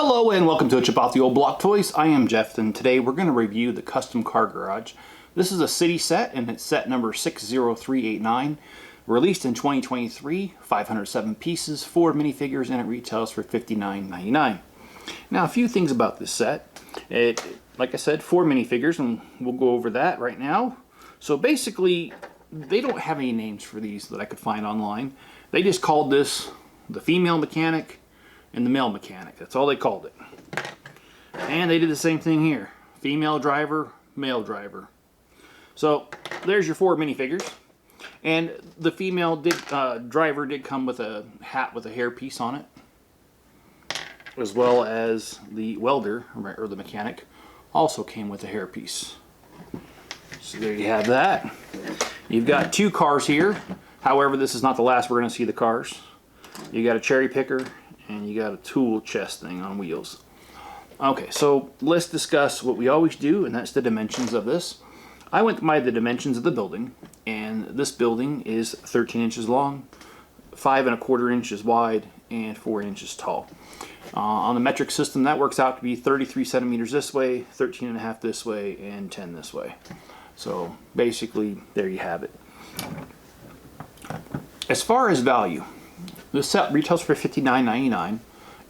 Hello and welcome to AChipOffTheOldBlockToys. I am Jeff, and today we're going to review the custom car garage. This is a city set, and it's set number 60389, released in 2023, 507 pieces, 4 minifigures, and it retails for $59.99. Now, a few things about this set. Like I said, 4 minifigures, and we'll go over that right now. So basically, they don't have any names for these that I could find online. They just called this the female mechanic and the male mechanic. That's all they called it. And they did the same thing here. Female driver, male driver. So there's your 4 minifigures. And the female driver did come with a hat with a hairpiece on it, as well as the welder, or the mechanic, also came with a hairpiece. So there you have that. You've got 2 cars here. However, this is not the last we're going to see the cars. You got a cherry picker, and you got a tool chest thing on wheels. Okay, so let's discuss what we always do, and that's the dimensions of this. I went by the dimensions of the building, and this building is 13 inches long, 5 1/4 inches wide, and 4 inches tall. On the metric system, that works out to be 33 centimeters this way, 13.5 this way, and 10 this way. So basically, there you have it. As far as value, the set retails for $59.99,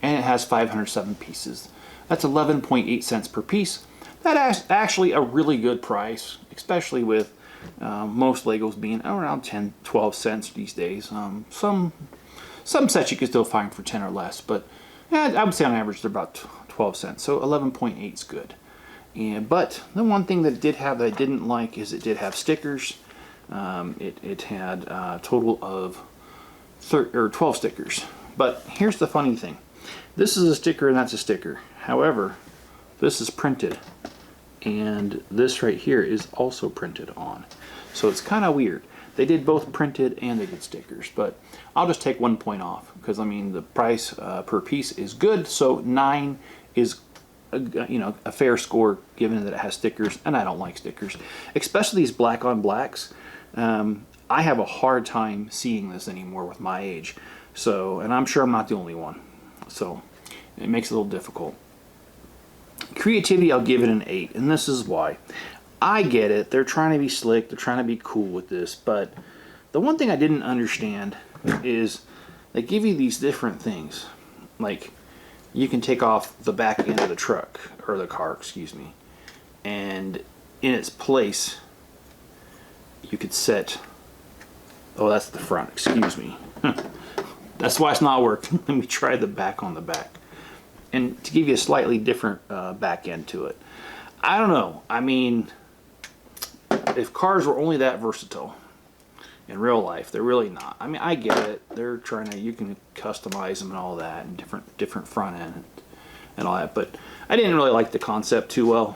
and it has 507 pieces. That's 11.8 cents per piece. That's actually a really good price, especially with most Legos being around 10-12 cents these days. Some sets you can still find for 10 or less, but I would say on average they're about 12 cents. So 11.8 is good. But the one thing that it did have that I didn't like is it did have stickers. It had a total of 12 stickers. But here's the funny thing. This is a sticker and that's a sticker. However, this is printed, and this right here is also printed on. So it's kind of weird. They did both printed and they did stickers, but I'll just take 1 point off because I mean the price per piece is good. So 9 is a fair score given that it has stickers, and I don't like stickers, especially these black on blacks. I have a hard time seeing this anymore with my age. So, and I'm sure I'm not the only one. So, it makes it a little difficult. Creativity, I'll give it an 8, and this is why. I get it. They're trying to be slick. They're trying to be cool with this, but the one thing I didn't understand is they give you these different things. Like, you can take off the back end of the truck, or the car, excuse me, and in its place, you could set, oh, that's the front, excuse me. That's why it's not working. Let me try the back on the back. And to give you a slightly different back end to it. I don't know. I mean, if cars were only that versatile in real life, they're really not. I mean, I get it. They're trying to, you can customize them and all that, and different front end and all that. But I didn't really like the concept too well.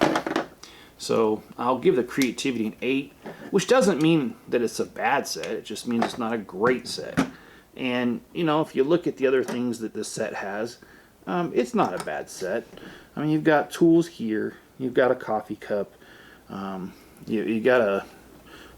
So I'll give the creativity an 8, which doesn't mean that it's a bad set. It just means it's not a great set. And, you know, if you look at the other things that this set has, it's not a bad set. I mean, you've got tools here. You've got a coffee cup. You got a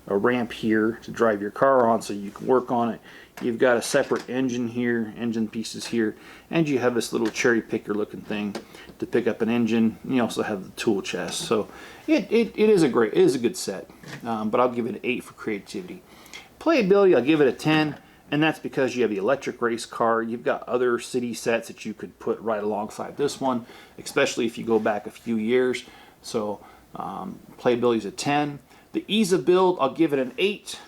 ramp here to drive your car on so you can work on it. You've got a separate engine here, engine pieces here, and you have this little cherry picker looking thing to pick up an engine. You also have the tool chest. So it is a good set, but I'll give it an 8 for creativity. Playability, I'll give it a 10, and that's because you have the electric race car. You've got other city sets that you could put right alongside this one, especially if you go back a few years. So playability is a 10. The ease of build, I'll give it an 8.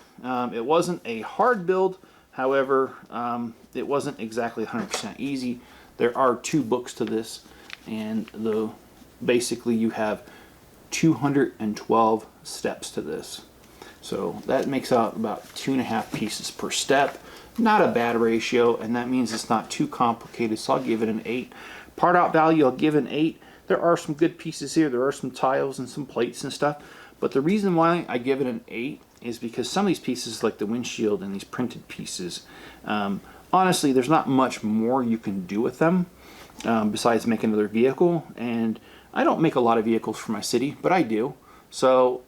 It wasn't a hard build. However, it wasn't exactly 100% easy. There are 2 books to this, and basically you have 212 steps to this. So that makes out about 2.5 pieces per step. Not a bad ratio, and that means it's not too complicated, so I'll give it an 8. Part out value, I'll give an 8. There are some good pieces here. There are some tiles and some plates and stuff, but the reason why I give it an 8 is because some of these pieces, like the windshield and these printed pieces, honestly, there's not much more you can do with them besides make another vehicle. And I don't make a lot of vehicles for my city, but I do. So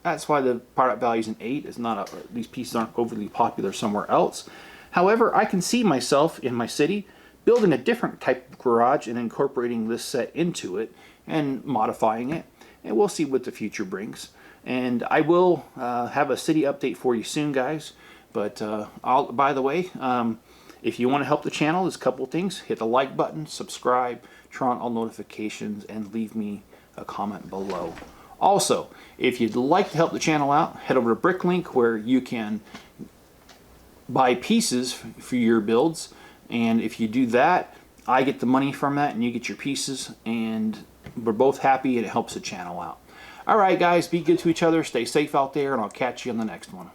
that's why the part value is an 8. It's not these pieces aren't overly popular somewhere else. However, I can see myself in my city building a different type of garage and incorporating this set into it and modifying it. And we'll see what the future brings. And I will have a city update for you soon, guys. But by the way, if you want to help the channel, there's a couple of things. Hit the like button, subscribe, turn on all notifications, and leave me a comment below. Also, if you'd like to help the channel out, head over to Bricklink, where you can buy pieces for your builds. And if you do that, I get the money from that and you get your pieces, and we're both happy and it helps the channel out. Alright guys, be good to each other, stay safe out there, and I'll catch you on the next one.